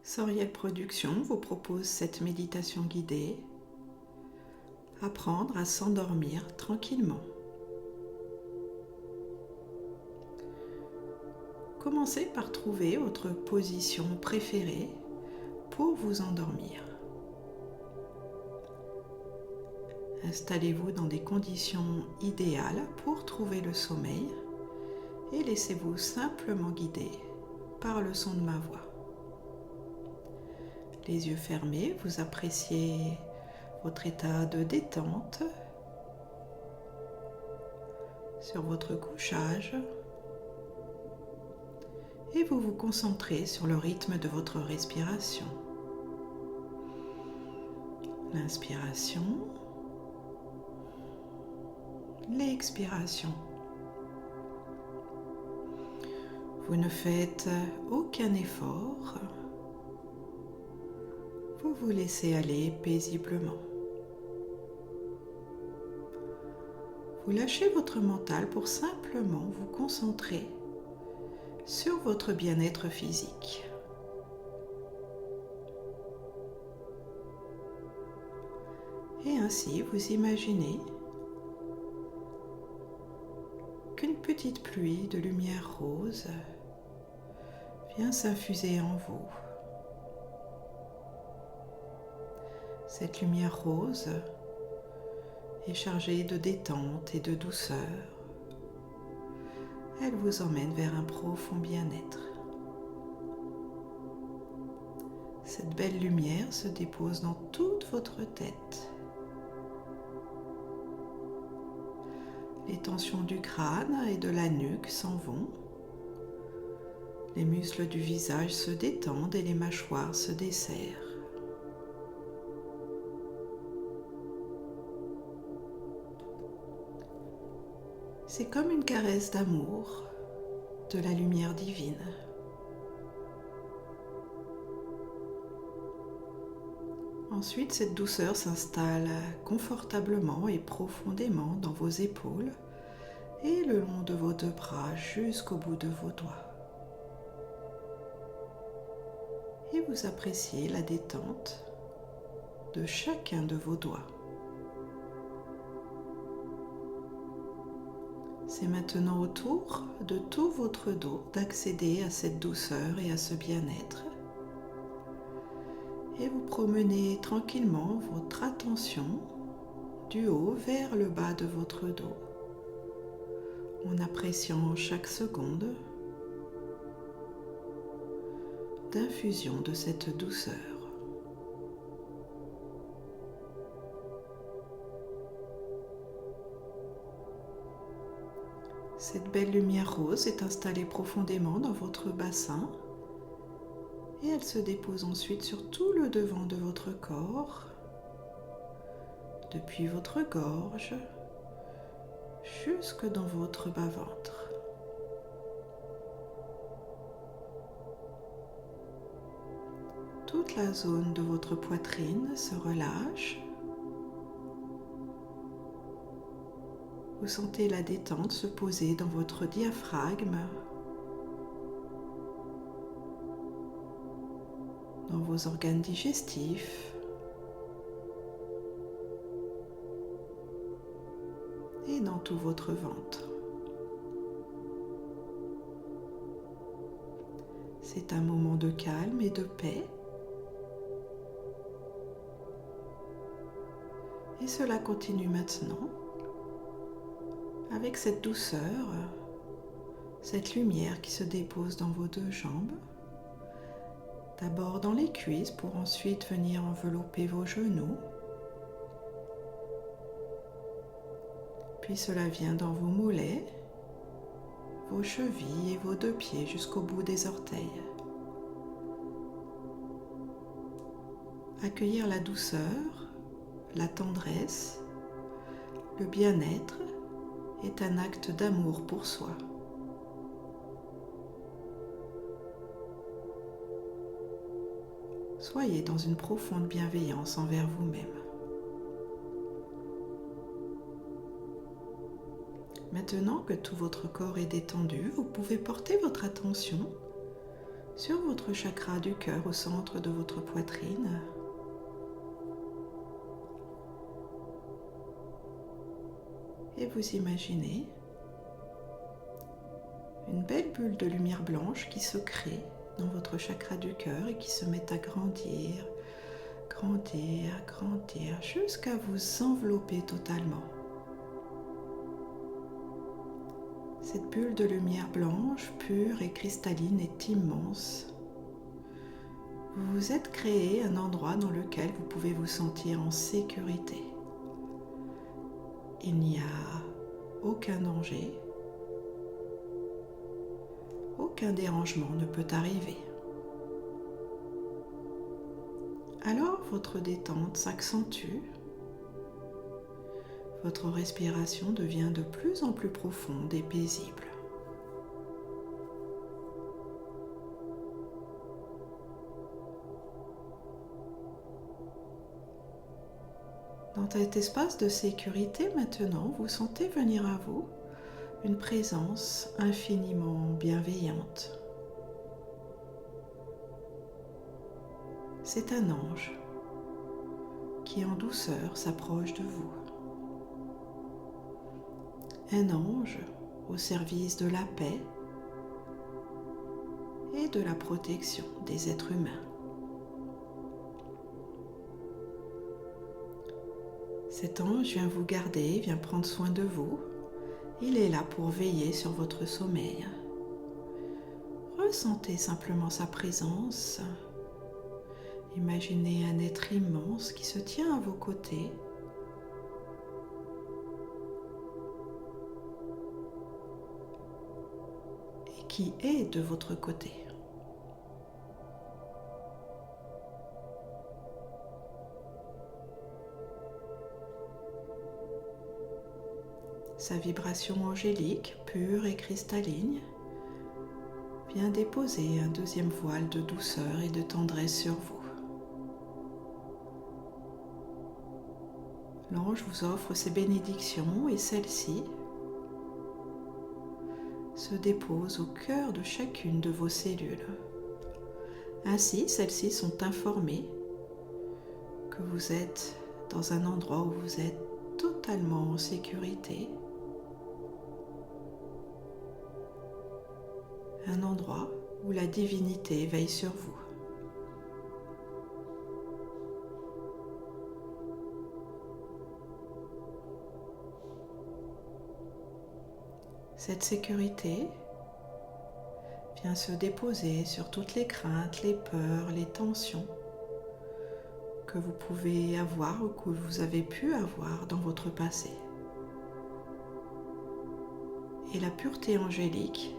Soriel Productions vous propose cette méditation guidée. Apprendre à s'endormir tranquillement. Commencez par trouver votre position préférée pour vous endormir. Installez-vous dans des conditions idéales pour trouver le sommeil et laissez-vous simplement guider par le son de ma voix. Les yeux fermés, vous appréciez votre état de détente sur votre couchage et vous vous concentrez sur le rythme de votre respiration. L'inspiration, l'expiration. Vous ne faites aucun effort. Vous vous laissez aller paisiblement. Vous lâchez votre mental pour simplement vous concentrer sur votre bien-être physique. Et ainsi, vous imaginez qu'une petite pluie de lumière rose vient s'infuser en vous. Cette lumière rose est chargée de détente et de douceur. Elle vous emmène vers un profond bien-être. Cette belle lumière se dépose dans toute votre tête. Les tensions du crâne et de la nuque s'en vont. Les muscles du visage se détendent et les mâchoires se desserrent. C'est comme une caresse d'amour de la lumière divine. Ensuite, cette douceur s'installe confortablement et profondément dans vos épaules et le long de vos deux bras jusqu'au bout de vos doigts. Et vous appréciez la détente de chacun de vos doigts. C'est maintenant au tour de tout votre dos d'accéder à cette douceur et à ce bien-être. Et vous promenez tranquillement votre attention du haut vers le bas de votre dos, en appréciant chaque seconde d'infusion de cette douceur. Cette belle lumière rose est installée profondément dans votre bassin et elle se dépose ensuite sur tout le devant de votre corps, depuis votre gorge jusque dans votre bas-ventre. Toute la zone de votre poitrine se relâche. Vous sentez la détente se poser dans votre diaphragme, dans vos organes digestifs et dans tout votre ventre. C'est un moment de calme et de paix. Et cela continue maintenant avec cette douceur, cette lumière qui se dépose dans vos deux jambes. D'abord dans les cuisses pour ensuite venir envelopper vos genoux. Puis cela vient dans vos mollets, vos chevilles et vos deux pieds jusqu'au bout des orteils. Accueillir la douceur, la tendresse, le bien-être est un acte d'amour pour soi. Soyez dans une profonde bienveillance envers vous-même. Maintenant que tout votre corps est détendu, vous pouvez porter votre attention sur votre chakra du cœur au centre de votre poitrine. Et vous imaginez une belle bulle de lumière blanche qui se crée dans votre chakra du cœur et qui se met à grandir, grandir, grandir, jusqu'à vous envelopper totalement. Cette bulle de lumière blanche, pure et cristalline est immense. Vous vous êtes créé un endroit dans lequel vous pouvez vous sentir en sécurité. Il n'y a aucun danger, aucun dérangement ne peut arriver. Alors votre détente s'accentue, votre respiration devient de plus en plus profonde et paisible. Dans cet espace de sécurité maintenant, vous sentez venir à vous une présence infiniment bienveillante. C'est un ange qui en douceur s'approche de vous. Un ange au service de la paix et de la protection des êtres humains. Cet ange vient vous garder, vient prendre soin de vous. Il est là pour veiller sur votre sommeil. Ressentez simplement sa présence. Imaginez un être immense qui se tient à vos côtés. Et qui est de votre côté. Sa vibration angélique, pure et cristalline, vient déposer un deuxième voile de douceur et de tendresse sur vous. L'ange vous offre ses bénédictions et celles-ci se déposent au cœur de chacune de vos cellules. Ainsi, celles-ci sont informées que vous êtes dans un endroit où vous êtes totalement en sécurité. Un endroit où la divinité veille sur vous. Cette sécurité vient se déposer sur toutes les craintes, les peurs, les tensions que vous pouvez avoir ou que vous avez pu avoir dans votre passé. Et la pureté angélique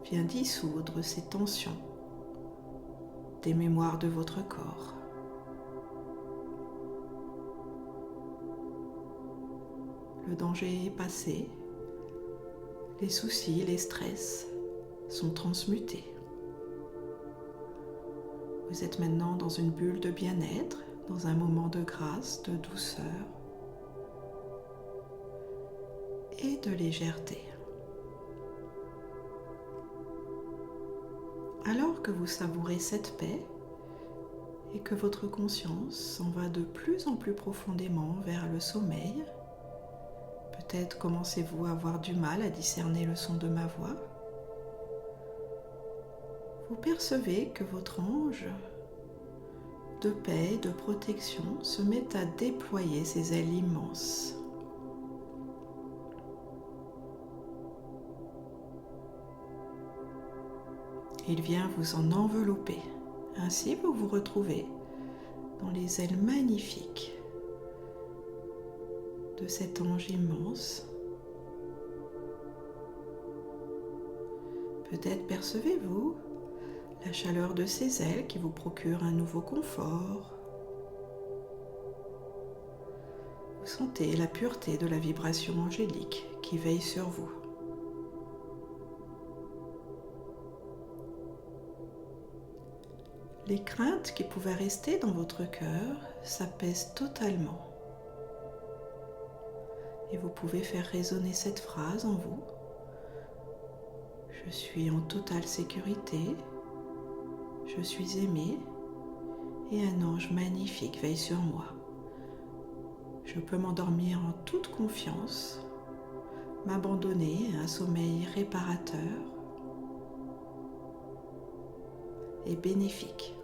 vient dissoudre ces tensions des mémoires de votre corps. Le danger est passé, les soucis, les stress sont transmutés. Vous êtes maintenant dans une bulle de bien-être, dans un moment de grâce, de douceur et de légèreté. Alors que vous savourez cette paix et que votre conscience s'en va de plus en plus profondément vers le sommeil, peut-être commencez-vous à avoir du mal à discerner le son de ma voix, vous percevez que votre ange de paix et de protection se met à déployer ses ailes immenses. Il vient vous en envelopper. Ainsi, vous vous retrouvez dans les ailes magnifiques de cet ange immense. Peut-être percevez-vous la chaleur de ses ailes qui vous procure un nouveau confort. Vous sentez la pureté de la vibration angélique qui veille sur vous. Les craintes qui pouvaient rester dans votre cœur s'apaisent totalement. Et vous pouvez faire résonner cette phrase en vous. Je suis en totale sécurité. Je suis aimé et un ange magnifique veille sur moi. Je peux m'endormir en toute confiance, m'abandonner à un sommeil réparateur et bénéfique.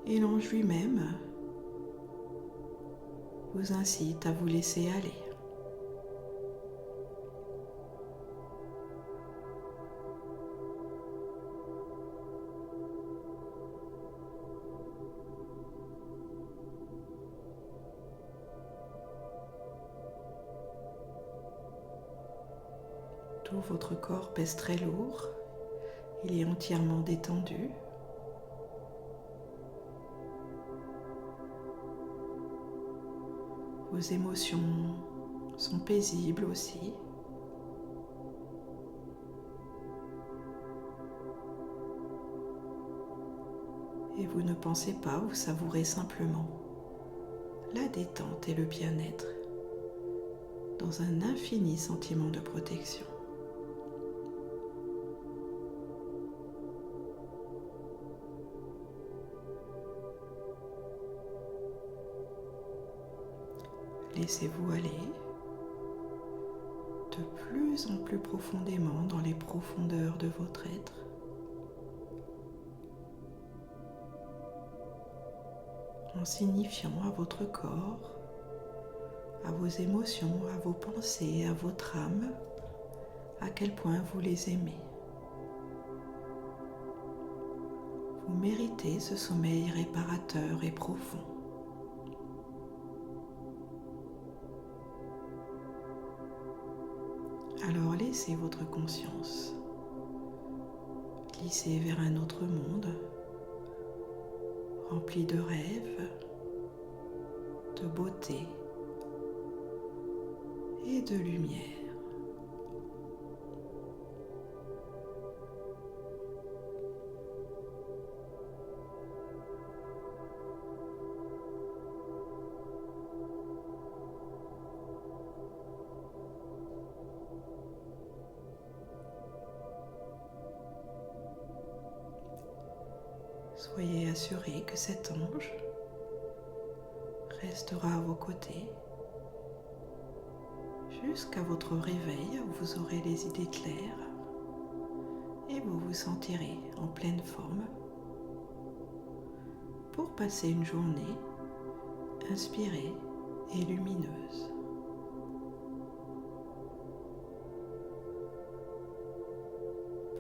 Et l'ange lui-même vous incite à vous laisser aller. Tout votre corps pèse très lourd, il est entièrement détendu. Vos émotions sont paisibles aussi. Et vous ne pensez pas, vous savourez simplement la détente et le bien-être dans un infini sentiment de protection. Laissez-vous aller de plus en plus profondément dans les profondeurs de votre être. En signifiant à votre corps, à vos émotions, à vos pensées, à votre âme, à quel point vous les aimez. Vous méritez ce sommeil réparateur et profond. Alors laissez votre conscience glisser vers un autre monde, rempli de rêves, de beauté et de lumière. Soyez assurés que cet ange restera à vos côtés jusqu'à votre réveil où vous aurez les idées claires et vous vous sentirez en pleine forme pour passer une journée inspirée et lumineuse.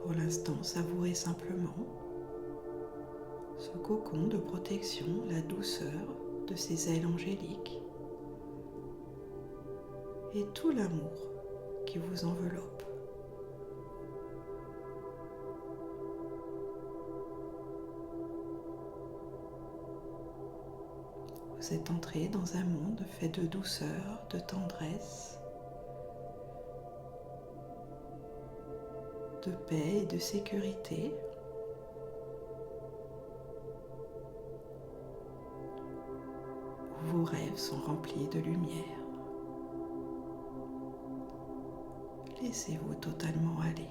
Pour l'instant, savourez simplement ce cocon de protection, la douceur de ces ailes angéliques et tout l'amour qui vous enveloppe. Vous êtes entré dans un monde fait de douceur, de tendresse, de paix et de sécurité. Vos rêves sont remplis de lumière. Laissez-vous totalement aller.